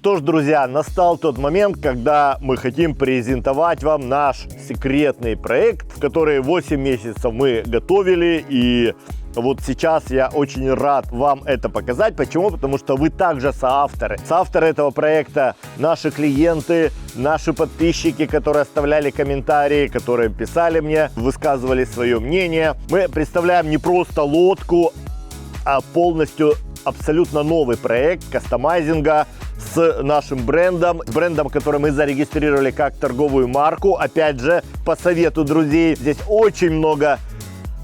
что ж, друзья, настал тот момент, когда мы хотим презентовать вам наш секретный проект, в который 8 месяцев мы готовили, и вот сейчас я очень рад вам это показать. Почему? Потому что вы также соавторы. Соавторы этого проекта наши клиенты, наши подписчики, которые оставляли комментарии, которые писали мне, высказывали свое мнение. Мы представляем не просто лодку, а полностью абсолютно новый проект кастомайзинга с нашим брендом, который мы зарегистрировали как торговую марку. Опять же, по совету друзей, здесь очень много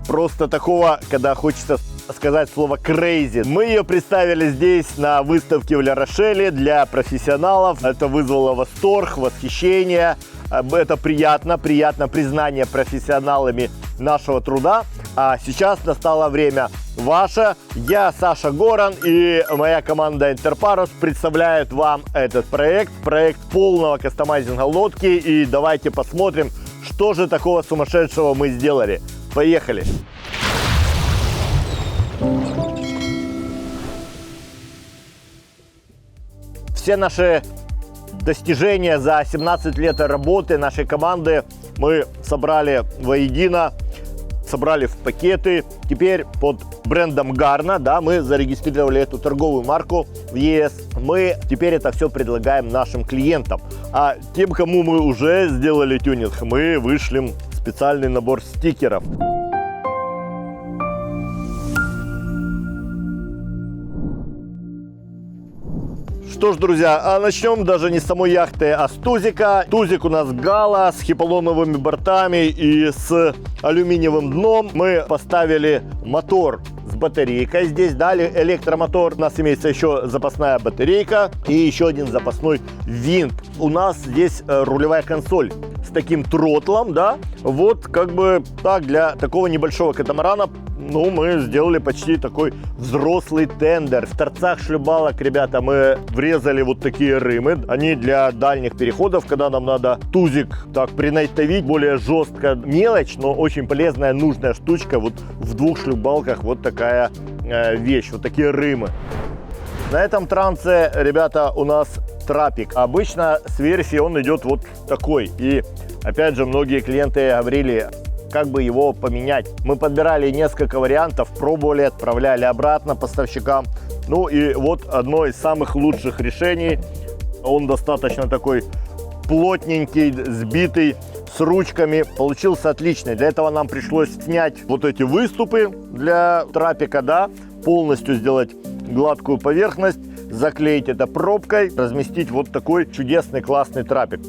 просто такого, когда хочется сказать слово crazy. Мы ее представили здесь на выставке в Ля-Рошеле для профессионалов. Это вызвало восторг, восхищение. Это приятно признание профессионалами нашего труда. А сейчас настало время ваше. Я, Саша Горан, и моя команда Интерпарус представляют вам этот проект. Проект полного кастомайзинга лодки. И давайте посмотрим, что же такого сумасшедшего мы сделали. Поехали! Все наши достижения за 17 лет работы нашей команды мы собрали воедино, собрали в пакеты. Теперь под брендом Гарна, да, мы зарегистрировали эту торговую марку в ЕС. Мы теперь это все предлагаем нашим клиентам. А тем, кому мы уже сделали тюнинг, мы вышлем специальный набор стикеров. Что ж, друзья, а начнем даже не с самой яхты, а с тузика. Тузик у нас гала с хиполоновыми бортами и с алюминиевым дном. Мы поставили мотор с батарейкой здесь, дали электромотор. У нас имеется еще запасная батарейка и еще один запасной винт. У нас здесь рулевая консоль с таким тротлом, да. Вот как бы так, для такого небольшого катамарана, ну, мы сделали почти такой взрослый тендер. В торцах шлюпалок, ребята, мы врезали вот такие рымы. Они для дальних переходов, когда нам надо тузик так принайтовить, более жестко. Мелочь, но очень полезная, нужная штучка. Вот в двух шлюпалках вот такая вещь, вот такие рымы. На этом трансе, ребята, у нас трапик. Обычно с версии он идет вот такой. И опять же, многие клиенты говорили, как бы его поменять. Мы подбирали несколько вариантов, пробовали, отправляли обратно поставщикам. Ну и вот одно из самых лучших решений. Он достаточно такой плотненький, сбитый, с ручками. Получился отличный. Для этого нам пришлось снять вот эти выступы для трапика, да, полностью сделать гладкую поверхность, заклеить это пробкой, разместить вот такой чудесный, классный трапик.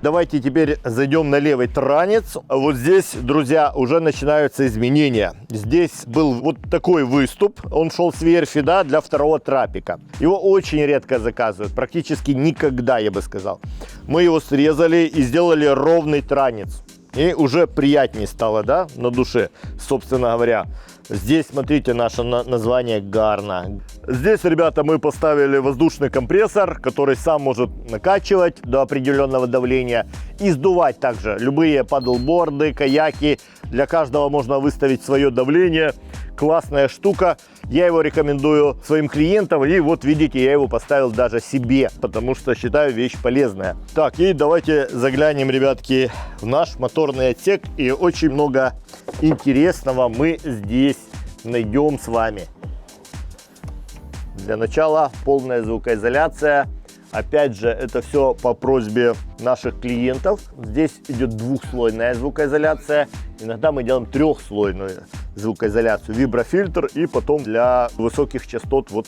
Давайте теперь зайдем на левый транец. Вот здесь, друзья, уже начинаются изменения. Здесь был вот такой выступ. Он шел с верфи, да, для второго трапика. Его очень редко заказывают. Практически никогда, я бы сказал. Мы его срезали и сделали ровный транец. И уже приятнее стало, да, на душе, собственно говоря. Здесь, смотрите, наше название Гарна. Здесь, ребята, мы поставили воздушный компрессор, который сам может накачивать до определенного давления и сдувать также любые падлборды, каяки. Для каждого можно выставить свое давление. Классная штука. Я его рекомендую своим клиентам. И вот видите, я его поставил даже себе, потому что считаю вещь полезная. Так, и давайте заглянем, ребятки, в наш моторный отсек. И очень много интересного мы здесь найдем с вами. Для начала полная звукоизоляция. Опять же, это все по просьбе наших клиентов. Здесь идет двухслойная звукоизоляция. Иногда мы делаем трехслойную звукоизоляцию. Виброфильтр и потом для высоких частот, вот,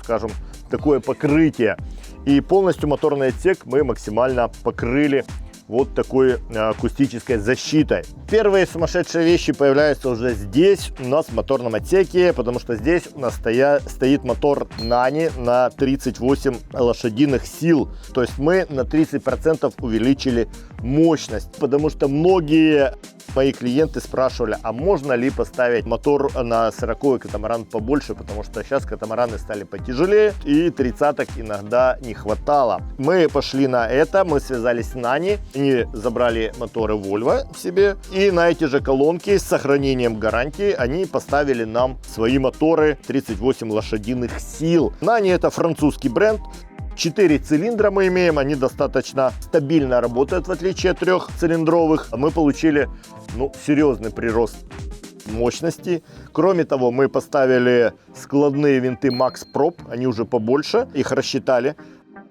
скажем, такое покрытие. И полностью моторный отсек мы максимально покрыли вот такой акустической защитой. Первые сумасшедшие вещи появляются уже здесь, у нас в моторном отсеке, потому что здесь у нас стоит мотор Nani на 38 лошадиных сил. То есть мы на 30% увеличили мощность, потому что многие мои клиенты спрашивали, а можно ли поставить мотор на 40-й катамаран побольше, потому что сейчас катамараны стали потяжелее и 30-ок иногда не хватало. Мы пошли на это, мы связались с Nani, они забрали моторы Volvo себе и на эти же колонки с сохранением гарантии они поставили нам свои моторы 38 лошадиных сил. Nani это французский бренд. 4 цилиндра мы имеем, они достаточно стабильно работают, в отличие от 3-цилиндровых. Мы получили серьезный прирост мощности. Кроме того, мы поставили складные винты Max Prop, они уже побольше, их рассчитали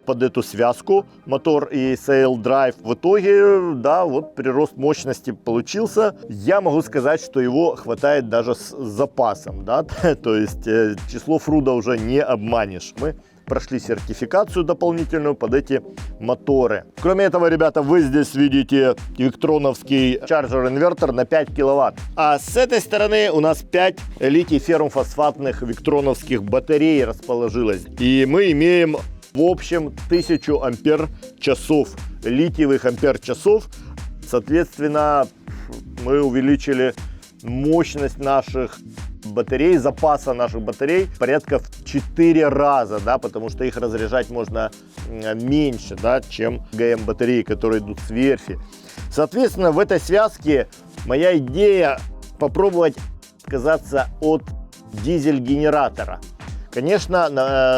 под эту связку, мотор и Sail Drive. В итоге, да, вот прирост мощности получился. Я могу сказать, что его хватает даже с запасом, да, то есть число фруда уже не обманешь. Мы прошли сертификацию дополнительную под эти моторы. Кроме этого, ребята, вы здесь видите виктроновский чарджер-инвертор на 5 киловатт. А с этой стороны у нас 5 литий-феррумфосфатных виктроновских батарей расположилось. И мы имеем в общем 1000 ампер-часов, литиевых ампер-часов. Соответственно, мы увеличили мощность наших батарей, запаса наших батарей порядка в 4 раза, да, потому что их разряжать можно меньше, да, чем ГМ батареи, которые идут с верфи. Соответственно, в этой связке моя идея попробовать отказаться от дизель-генератора. Конечно,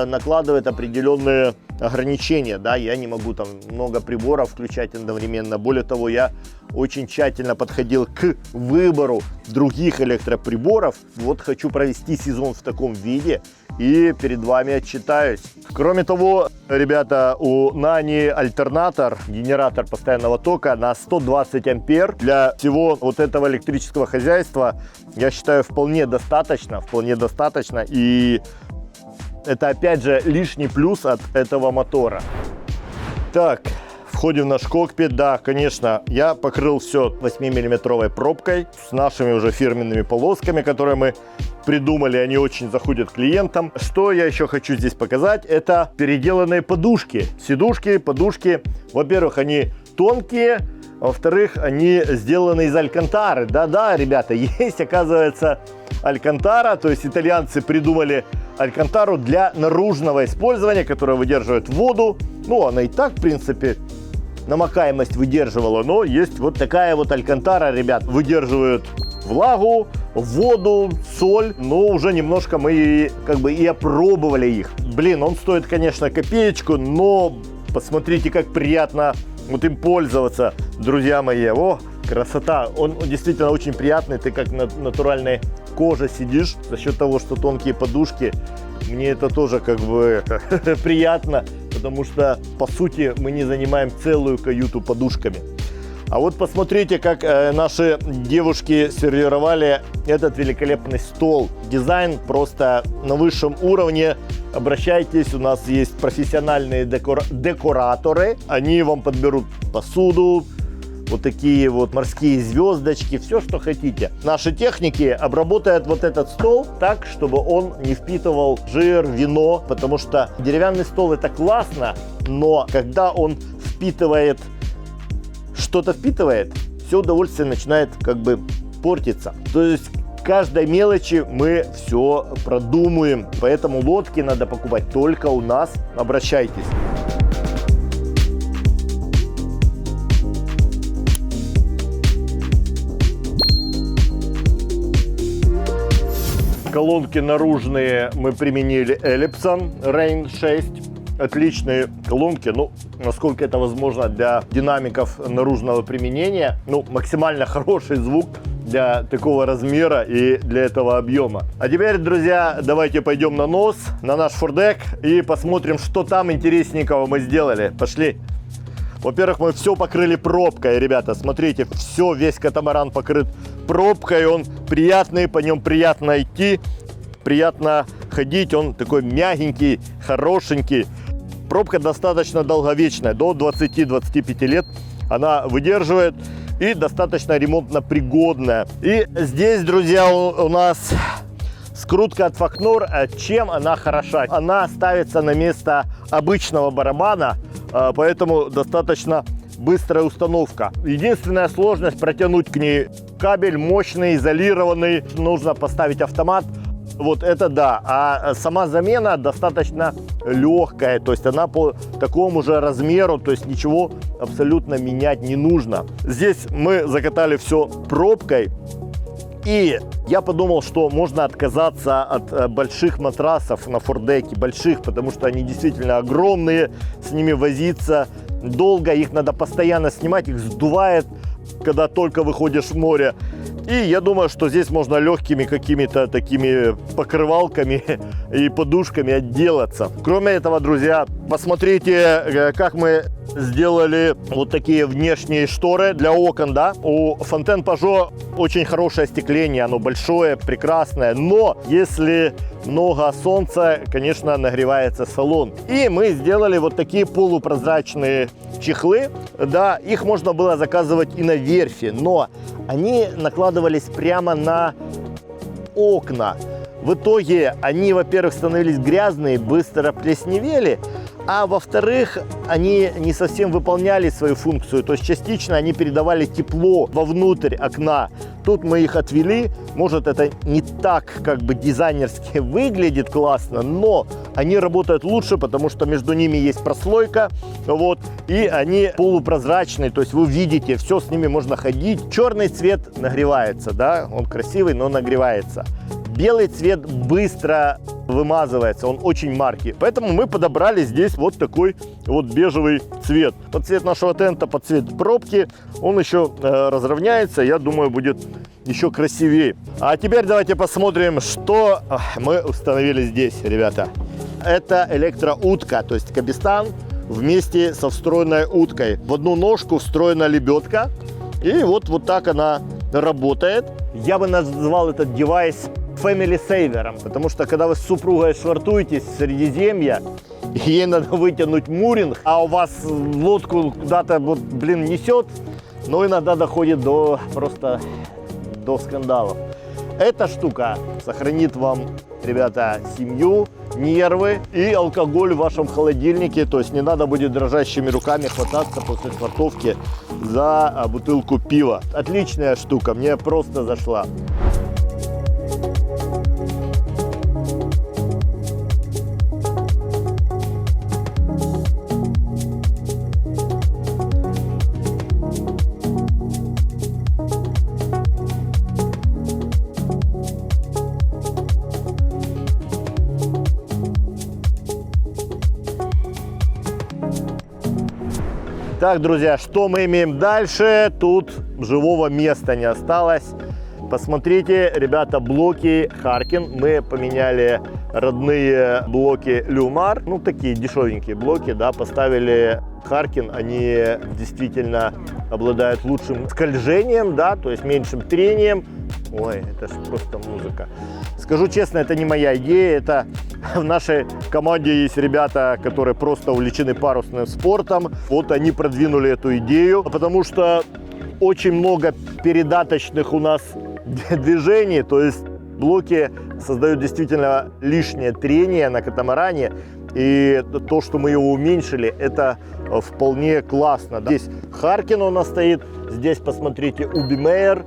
накладывает определенные ограничения, да, я не могу там много приборов включать одновременно. Более того, я очень тщательно подходил к выбору других электроприборов. Вот хочу провести сезон в таком виде и перед вами отчитаюсь. Кроме того, ребята, у Nani альтернатор, генератор постоянного тока на 120 ампер для всего вот этого электрического хозяйства, я считаю, вполне достаточно, и это опять же лишний плюс от этого мотора. Так, входим в наш кокпит. Да, конечно, я покрыл все 8-миллиметровой пробкой с нашими уже фирменными полосками, которые мы придумали. Они очень заходят клиентам. Что я еще хочу здесь показать, это переделанные подушки. Сидушки, подушки. Во-первых, они тонкие. Во-вторых, они сделаны из алькантары. Да-да, ребята, есть, оказывается, алькантара. То есть итальянцы придумали алькантару для наружного использования, которая выдерживает воду. Ну, она и так, в принципе, намокаемость выдерживала. Но есть вот такая вот алькантара, ребят. Выдерживает влагу, воду, соль. Но уже немножко мы как бы и опробовали их. Блин, он стоит, конечно, копеечку, но посмотрите, как приятно вот им пользоваться, друзья мои. О, красота. Он действительно очень приятный. Ты как на натуральной коже сидишь за счет того, что тонкие подушки. Мне это тоже как бы приятно, потому что по сути мы не занимаем целую каюту подушками. А вот посмотрите, как наши девушки сервировали этот великолепный стол. Дизайн просто на высшем уровне. Обращайтесь, у нас есть профессиональные декораторы. Они вам подберут посуду, вот такие вот морские звездочки, все, что хотите. Наши техники обработают вот этот стол так, чтобы он не впитывал жир, вино, потому что деревянный стол это классно, но когда он что-то впитывает, все удовольствие начинает как бы портиться. То есть каждой мелочи мы все продумаем, поэтому лодки надо покупать только у нас. Обращайтесь. Колонки наружные мы применили Ellison Rain 6. Отличные колонки, ну, насколько это возможно для динамиков наружного применения. Ну, максимально хороший звук для такого размера и для этого объема. А теперь, друзья, давайте пойдем на нос, на наш фордек и посмотрим, что там интересненького мы сделали. Пошли. Во-первых, мы все покрыли пробкой, ребята. Смотрите, все, весь катамаран покрыт пробкой. Он приятный, по нем приятно идти, приятно ходить. Он такой мягенький, хорошенький. Пробка достаточно долговечная, до 20-25 лет она выдерживает и достаточно ремонтно пригодная. И здесь, друзья, у нас скрутка от Факнор. Чем она хороша? Она ставится на место обычного барабана, поэтому достаточно быстрая установка. Единственная сложность — протянуть к ней кабель мощный, изолированный. Нужно поставить автомат. Вот это да. А сама замена достаточно легкая. То есть она по такому же размеру. То есть ничего абсолютно менять не нужно. Здесь мы закатали все пробкой. И я подумал, что можно отказаться от больших матрасов на фордеке, больших, потому что они действительно огромные, с ними возиться долго, их надо постоянно снимать, их сдувает, когда только выходишь в море. И я думаю, что здесь можно легкими какими-то такими покрывалками и подушками отделаться. Кроме этого, друзья, посмотрите, как мы сделали вот такие внешние шторы для окон, да. У Fontaine Pajot очень хорошее остекление, оно большое, прекрасное, но если много солнца, конечно, нагревается салон. И мы сделали вот такие полупрозрачные чехлы, да, их можно было заказывать и на верфи, но они накладывались прямо на окна. В итоге они, во-первых, становились грязные, быстро плесневели, а во-вторых, они не совсем выполняли свою функцию, то есть частично они передавали тепло вовнутрь окна. Тут мы их отвели, может, это не так как бы дизайнерски выглядит классно, но они работают лучше, потому что между ними есть прослойка, вот, и они полупрозрачные, то есть вы видите, все с ними можно ходить. Черный цвет нагревается, да, он красивый, но нагревается. Белый цвет быстро вымазывается, он очень маркий. Поэтому мы подобрали здесь вот такой вот бежевый цвет. Под цвет нашего тента, под цвет пробки, он еще разровняется, я думаю, будет еще красивее. А теперь давайте посмотрим, что мы установили здесь, ребята. Это электроутка, то есть кабестан вместе со встроенной уткой. В одну ножку встроена лебедка, и вот так она работает. Я бы назвал этот девайс family saver, потому что когда вы с супругой швартуетесь в Средиземье, ей надо вытянуть муринг, а у вас лодку куда-то вот, несет, но иногда доходит до скандалов. Эта штука сохранит вам, ребята, семью, нервы и алкоголь в вашем холодильнике. То есть не надо будет дрожащими руками хвататься после швартовки за бутылку пива. Отличная штука, мне просто зашла. Так, друзья, что мы имеем дальше? Тут живого места не осталось. Посмотрите, ребята, блоки Harkin. Мы поменяли родные блоки Lumar. Ну, такие дешевенькие блоки, да, поставили Harkin. Они действительно обладают лучшим скольжением, да, то есть меньшим трением. Ой, это же просто музыка. Скажу честно, это не моя идея, это в нашей команде есть ребята, которые просто увлечены парусным спортом. Вот они продвинули эту идею, потому что очень много передаточных у нас движений, то есть блоки создают действительно лишнее трение на катамаране. И то, что мы его уменьшили, это вполне классно. Здесь Harkin у нас стоит, здесь посмотрите Ubi Meyer.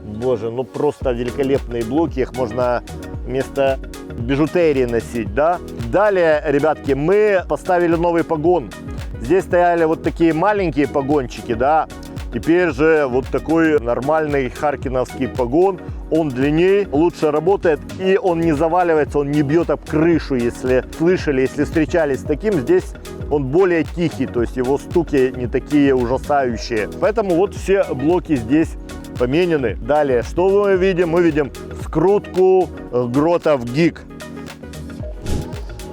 Боже, ну просто великолепные блоки, их можно вместо бижутерии носить, да. Далее, ребятки, мы поставили новый погон. Здесь стояли вот такие маленькие погончики, да. Теперь же вот такой нормальный харкиновский погон. Он длиннее, лучше работает, и он не заваливается, он не бьет об крышу. Если слышали, если встречались с таким, здесь он более тихий, то есть его стуки не такие ужасающие. Поэтому вот все блоки здесь поменены. Далее, что мы видим? Мы видим скрутку Grotov Gig.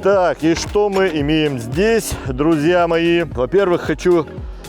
Так, и что мы имеем здесь, друзья мои? Во-первых, хочу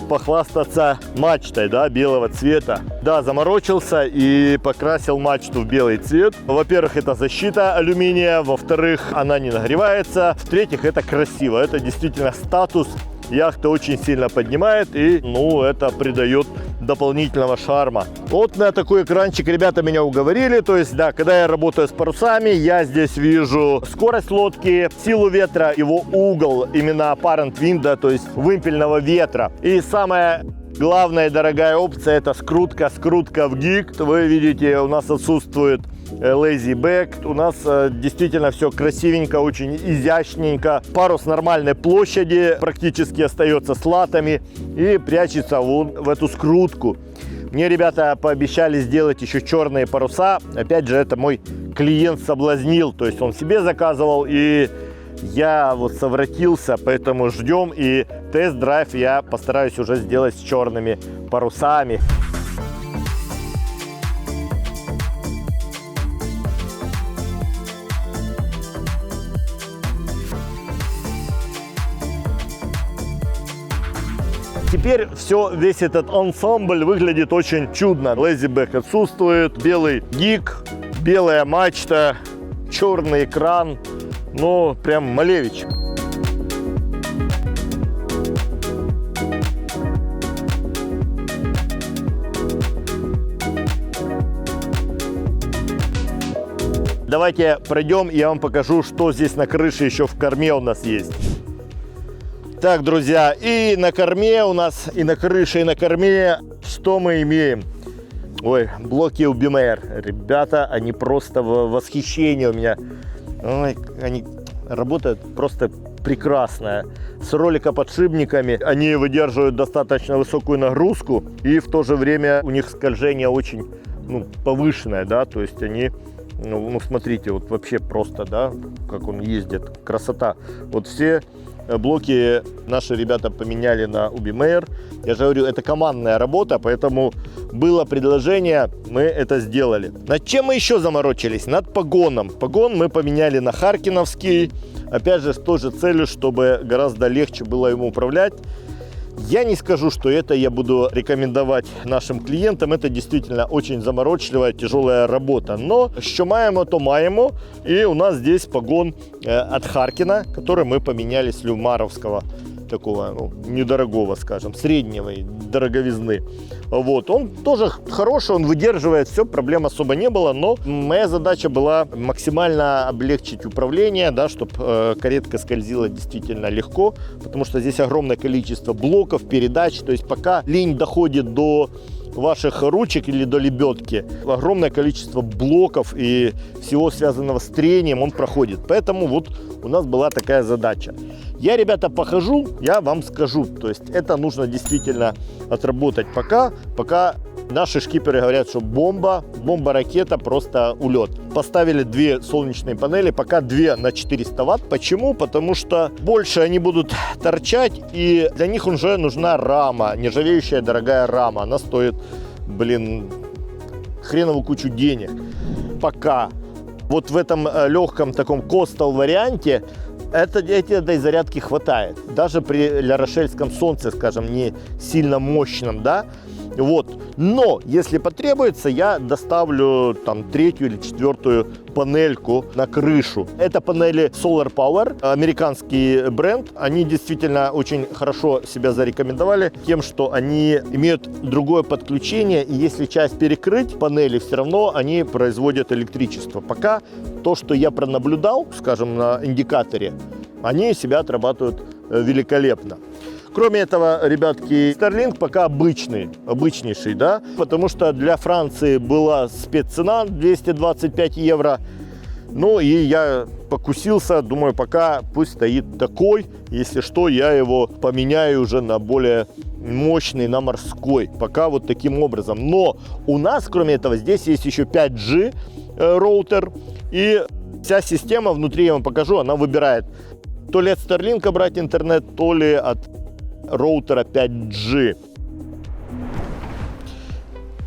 похвастаться мачтой, да, белого цвета. Да, заморочился и покрасил мачту в белый цвет. Во-первых, это защита алюминия. Во-вторых, она не нагревается. В-третьих, это красиво. Это действительно статус. Яхта очень сильно поднимает, и, ну, это придает дополнительного шарма. Вот на такой экранчик ребята меня уговорили. То есть, да, когда я работаю с парусами, я здесь вижу скорость лодки, силу ветра, его угол, именно apparent wind, да, то есть вымпельного ветра. И самое Главная дорогая опция — это скрутка в гик. Вы видите, у нас отсутствует lazy back. У нас действительно все красивенько, очень изящненько. Парус нормальной площади практически остается с латами и прячется вон в эту скрутку. Мне ребята пообещали сделать еще черные паруса. Опять же, это мой клиент соблазнил. То есть он себе заказывал, и я вот совратился, поэтому ждем. И тест-драйв я постараюсь уже сделать с черными парусами. Теперь весь этот ансамбль выглядит очень чудно. Lazy back отсутствует, белый гик, белая мачта, черный экран. Ну, прям Малевич. Давайте пройдем, и я вам покажу, что здесь на крыше еще в корме у нас есть. Так, друзья, и на корме у нас, и на крыше, и на корме, что мы имеем? Ой, блоки UBMR. Ребята, они просто в восхищении у меня. Ой, они работают просто прекрасно. С роликоподшипниками они выдерживают достаточно высокую нагрузку, и в то же время у них скольжение очень повышенное, да, то есть они, смотрите, вот вообще просто, да, как он ездит, красота. Вот все блоки наши ребята поменяли на UBMR. Я же говорю, это командная работа, поэтому было предложение, мы это сделали. Над чем мы еще заморочились? Над погоном. Погон мы поменяли на харкиновский. Опять же, с той же целью, чтобы гораздо легче было ему управлять. Я не скажу, что это я буду рекомендовать нашим клиентам. Это действительно очень заморочливая, тяжелая работа. Но что маємо, то маємо. И у нас здесь погон от Харкина, который мы поменяли с люмаровского, такого недорогого, скажем, среднего дороговизны. Вот. Он тоже хороший, он выдерживает все, проблем особо не было, но моя задача была максимально облегчить управление, да, чтобы каретка скользила действительно легко, потому что здесь огромное количество блоков, передач, то есть пока линь доходит до ваших ручек или до лебедки, огромное количество блоков и всего связанного с трением он проходит. Поэтому вот у нас была такая задача. Я, ребята, похожу, я вам скажу. То есть это нужно действительно отработать пока наши шкиперы говорят, что бомба-ракета, просто улет. Поставили 2 солнечные панели, пока 2 на 400 ватт. Почему? Потому что больше они будут торчать, и для них уже нужна рама, нержавеющая дорогая рама. Она стоит, хреновую кучу денег. Пока вот в этом легком таком костел варианте этой зарядки хватает. Даже при ля-рошельском солнце, скажем, не сильно мощном, да. Вот. Но, если потребуется, я доставлю там 3-ю или 4-ю панельку на крышу. Это панели Solar Power, американский бренд. Они действительно очень хорошо себя зарекомендовали тем, что они имеют другое подключение, и если часть перекрыть панели, все равно они производят электричество. Пока то, что я пронаблюдал, скажем, на индикаторе, они себя отрабатывают великолепно. Кроме этого, ребятки, Starlink пока обычнейший, да, потому что для Франции была спеццена 225 евро. Ну и я покусился, думаю, пока пусть стоит такой, если что, я его поменяю уже на более мощный, на морской, пока вот таким образом. Но у нас, кроме этого, здесь есть еще 5G роутер, и вся система внутри, я вам покажу, она выбирает то ли от Starlink брать интернет, то ли от роутера 5G.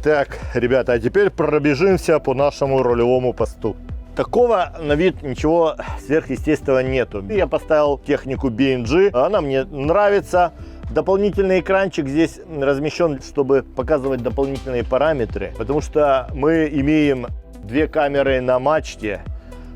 Так, ребята, а теперь пробежимся по нашему рулевому посту. Такого на вид ничего сверхъестественного нету. Я поставил технику BNG, она мне нравится. Дополнительный экранчик здесь размещен, чтобы показывать дополнительные параметры, потому что мы имеем 2 камеры на мачте,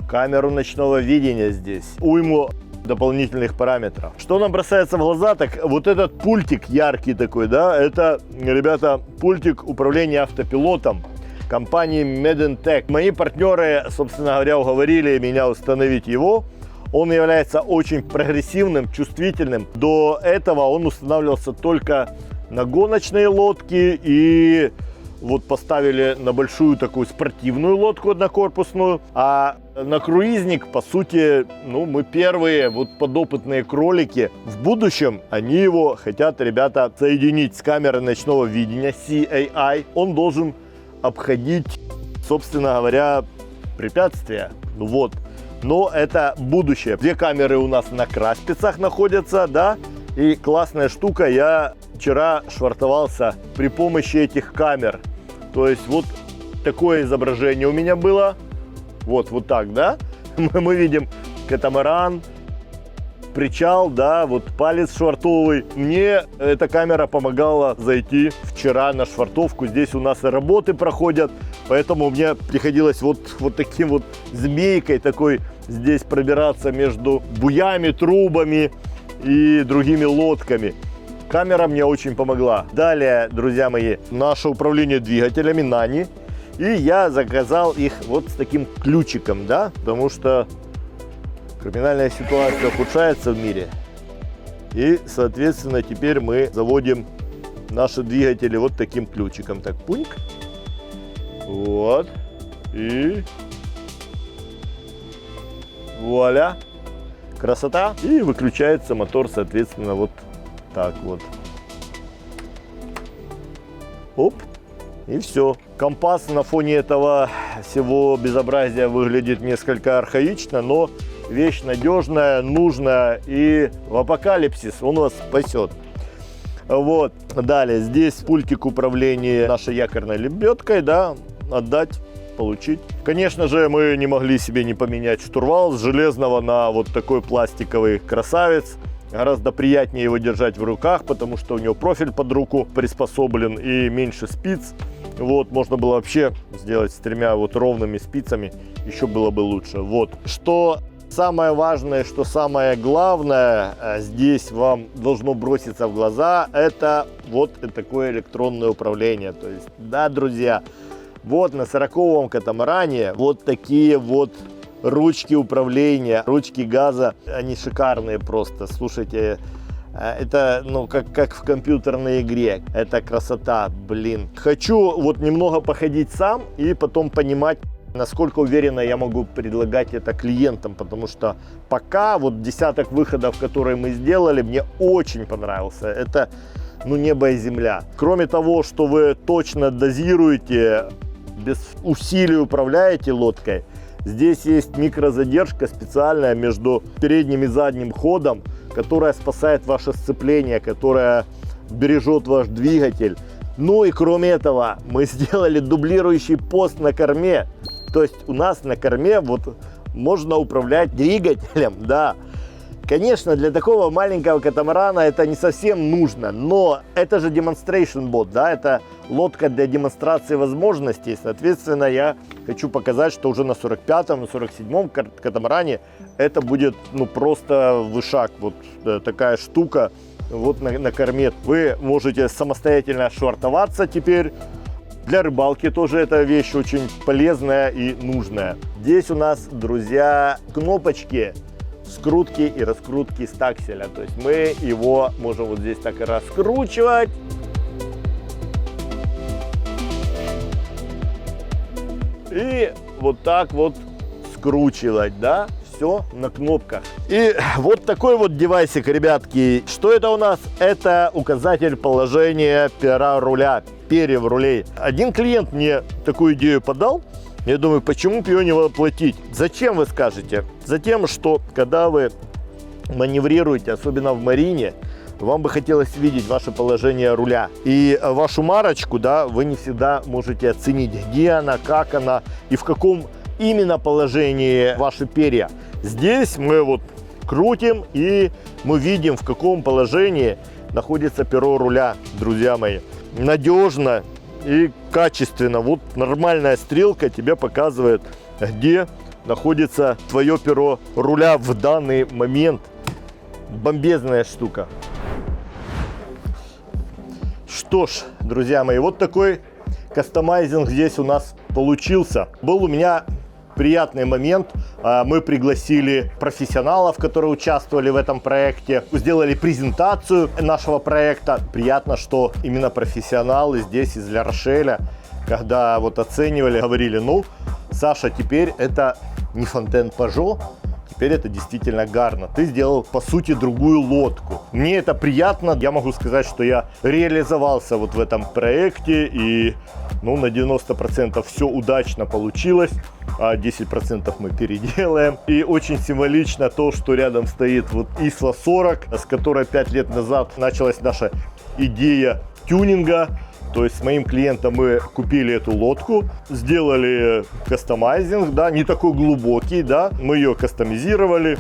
камеру ночного видения здесь, уйму дополнительных параметров. Что нам бросается в глаза, так вот этот пультик яркий такой, да, это, ребята, пультик управления автопилотом компании Medentech. Мои партнеры, собственно говоря, уговорили меня установить его. Он является очень прогрессивным, чувствительным. До этого он устанавливался только на гоночные лодки и вот поставили на большую такую спортивную лодку однокорпусную, а на круизник, по сути, ну, мы первые вот подопытные кролики. В будущем они его хотят, ребята, соединить с камерой ночного видения CAI. Он должен обходить, собственно говоря, препятствия. Вот. Но это будущее. Две камеры у нас на краспицах находятся, да. И классная штука, я вчера швартовался при помощи этих камер. То есть вот такое изображение у меня было. Вот так, да. Мы видим катамаран, причал, да, вот палец швартовый. Мне эта камера помогала зайти вчера на швартовку. Здесь у нас и работы проходят, поэтому мне приходилось вот таким вот змейкой такой здесь пробираться между буями, трубами и другими лодками. Камера мне очень помогла. Далее, друзья мои, наше управление двигателями Nani. И я заказал их вот с таким ключиком, да, потому что криминальная ситуация ухудшается в мире. И, соответственно, теперь мы заводим наши двигатели вот таким ключиком. Так, пуньк. Вот. И вуаля. Красота. И выключается мотор, соответственно, вот так вот. Оп. И все. Компас на фоне этого всего безобразия выглядит несколько архаично, но вещь надежная, нужная, и в апокалипсис он вас спасет. Вот. Далее, здесь пультик управления нашей якорной лебедкой, да, отдать, получить. Конечно же, мы не могли себе не поменять штурвал с железного на вот такой пластиковый красавец. Гораздо приятнее его держать в руках, потому что у него профиль под руку приспособлен и меньше спиц. Вот, можно было вообще сделать с тремя вот ровными спицами, еще было бы лучше. Вот. Что самое важное, что самое главное здесь вам должно броситься в глаза, это вот такое электронное управление. То есть, да, друзья, вот на 40-м катамаране вот такие вот ручки управления, ручки газа, они шикарные просто. Слушайте, это, ну, как в компьютерной игре. Это красота, блин. Хочу вот немного походить сам и потом понимать, насколько уверенно я могу предлагать это клиентам. Потому что пока вот десяток выходов, которые мы сделали, мне очень понравился. Это, ну, небо и земля. Кроме того, что вы точно дозируете, без усилий управляете лодкой, здесь есть микрозадержка специальная между передним и задним ходом, которая спасает ваше сцепление, которая бережет ваш двигатель. Ну и кроме этого, мы сделали дублирующий пост на корме. То есть у нас на корме вот можно управлять двигателем, да. Конечно, для такого маленького катамарана это не совсем нужно, но это же demonstration boat, да, это лодка для демонстрации возможностей. Соответственно, я хочу показать, что уже на 45-м, на 47-м катамаране это будет, ну, просто вышаг, вот такая штука вот на корме. Вы можете самостоятельно швартоваться теперь. Для рыбалки тоже эта вещь очень полезная и нужная. Здесь у нас, друзья, кнопочки скрутки и раскрутки стакселя. То есть мы его можем вот здесь так и раскручивать. И вот так вот скручивать, да, все на кнопках. И вот такой вот девайсик, ребятки. Что это у нас? Это указатель положения пера руля, перьев рулей. Один клиент мне такую идею подал. Я думаю, почему бы ее не воплотить? Зачем, вы скажете? Затем, что когда вы маневрируете, особенно в марине, вам бы хотелось видеть ваше положение руля. И вашу марочку, да, вы не всегда можете оценить, где она, как она и в каком именно положении ваши перья. Здесь мы вот крутим, и мы видим, в каком положении находится перо руля, друзья мои. Надежно и качественно. Вот нормальная стрелка тебе показывает, где находится твое перо руля в данный момент. Бомбезная штука. Что ж, друзья мои, вот такой кастомайзинг здесь у нас получился. Был у меня приятный момент Мы пригласили профессионалов, которые участвовали в этом проекте, сделали презентацию нашего проекта. Приятно, что именно профессионалы здесь из Ля-Рошеля, когда вот оценивали, говорили, ну, Саша, теперь это не Фонтен-Пажо, теперь это действительно Гарна. Ты сделал, по сути, другую лодку. Мне это приятно. Я могу сказать, что я реализовался вот в этом проекте. И ну, на 90% все удачно получилось. А 10% мы переделаем. И очень символично то, что рядом стоит вот Исла 40, с которой 5 лет назад началась наша идея тюнинга. То есть с моим клиентом мы купили эту лодку, сделали кастомайзинг, да, не такой глубокий, да, мы ее кастомизировали,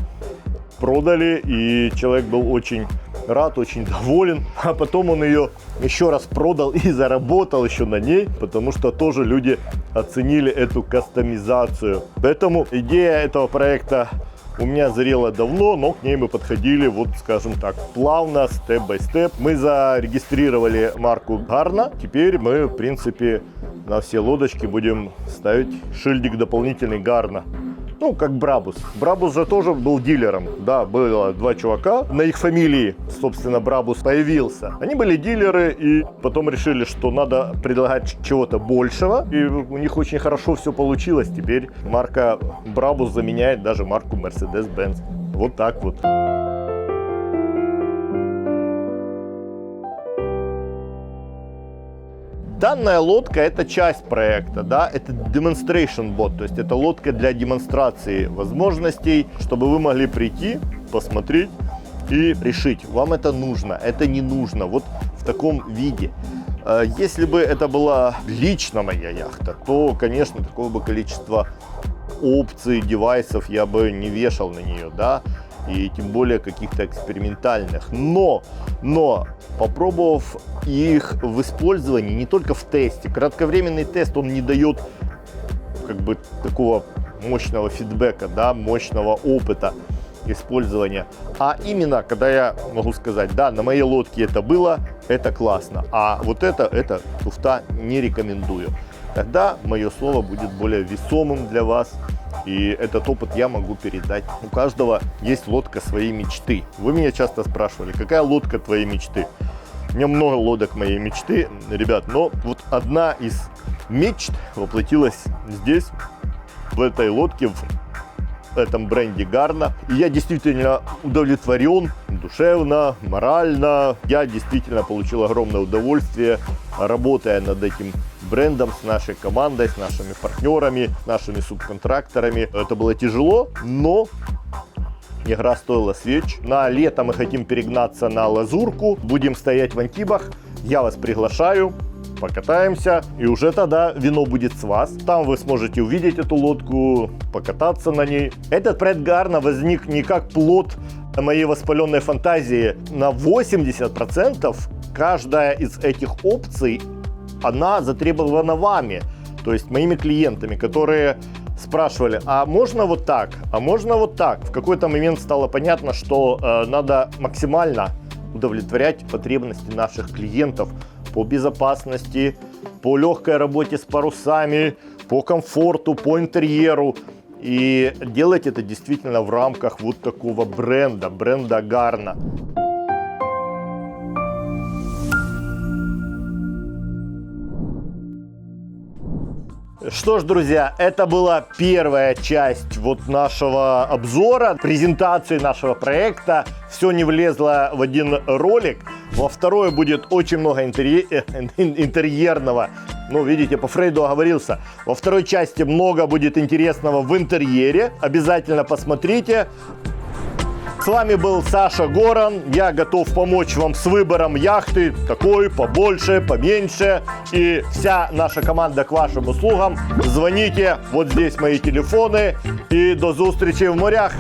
продали, и человек был очень рад, очень доволен. А потом он ее еще раз продал и заработал еще на ней, потому что тоже люди оценили эту кастомизацию. Поэтому идея этого проекта у меня зрела давно, но к ней мы подходили, вот скажем так, плавно, степ-бай-степ. Мы зарегистрировали марку Гарна. Теперь мы, в принципе, на все лодочки будем ставить шильдик дополнительный Гарна. Ну, как Брабус. Брабус же тоже был дилером. Да, было 2 чувака. На их фамилии, собственно, Брабус появился. Они были дилеры, и потом решили, что надо предлагать чего-то большего. И у них очень хорошо все получилось. Теперь марка Брабус заменяет даже марку Mercedes-Benz. Вот так вот. Данная лодка – это часть проекта, да, это demonstration boat, то есть это лодка для демонстрации возможностей, чтобы вы могли прийти, посмотреть и решить, вам это нужно, это не нужно, вот в таком виде. Если бы это была лично моя яхта, то, конечно, такого бы количества опций, девайсов я бы не вешал на нее, да, и тем более каких-то экспериментальных. Но попробовав их в использовании, не только в тесте, кратковременный тест, он не дает как бы такого мощного фидбэка, да, мощного опыта использования. А именно, когда я могу сказать, да, на моей лодке это было, это классно, а вот это туфта не рекомендую. Тогда мое слово будет более весомым для вас. И этот опыт я могу передать. У каждого есть лодка своей мечты. Вы меня часто спрашивали, какая лодка твоей мечты? У меня много лодок моей мечты, ребят. Но вот одна из мечт воплотилась здесь, в этой лодке, в этом бренде Гарна. И я действительно удовлетворен душевно, морально. Я действительно получил огромное удовольствие, работая над этим брендом, с нашей командой, с нашими партнерами, нашими субконтракторами. Это было тяжело, но игра стоила свеч. На лето мы хотим перегнаться на Лазурку. Будем стоять в Антибах. Я вас приглашаю. Покатаемся, и уже тогда вино будет с вас. Там вы сможете увидеть эту лодку, покататься на ней. Этот проект Гарна возник не как плод моей воспаленной фантазии. На 80% каждая из этих опций, она затребована вами, то есть моими клиентами, которые спрашивали, а можно вот так, а можно вот так. В какой-то момент стало понятно, что надо максимально удовлетворять потребности наших клиентов по безопасности, по легкой работе с парусами, по комфорту, по интерьеру. И делать это действительно в рамках вот такого бренда Гарна. Что ж, друзья, это была первая часть вот нашего обзора, презентации нашего проекта. Все не влезло в один ролик. Во второй будет очень много интерьерного. Ну, видите, по Фрейду оговорился. Во второй части много будет интересного в интерьере. Обязательно посмотрите. С вами был Саша Горан. Я готов помочь вам с выбором яхты. Такой, побольше, поменьше. И вся наша команда к вашим услугам. Звоните. Вот здесь мои телефоны. И до встречи в морях.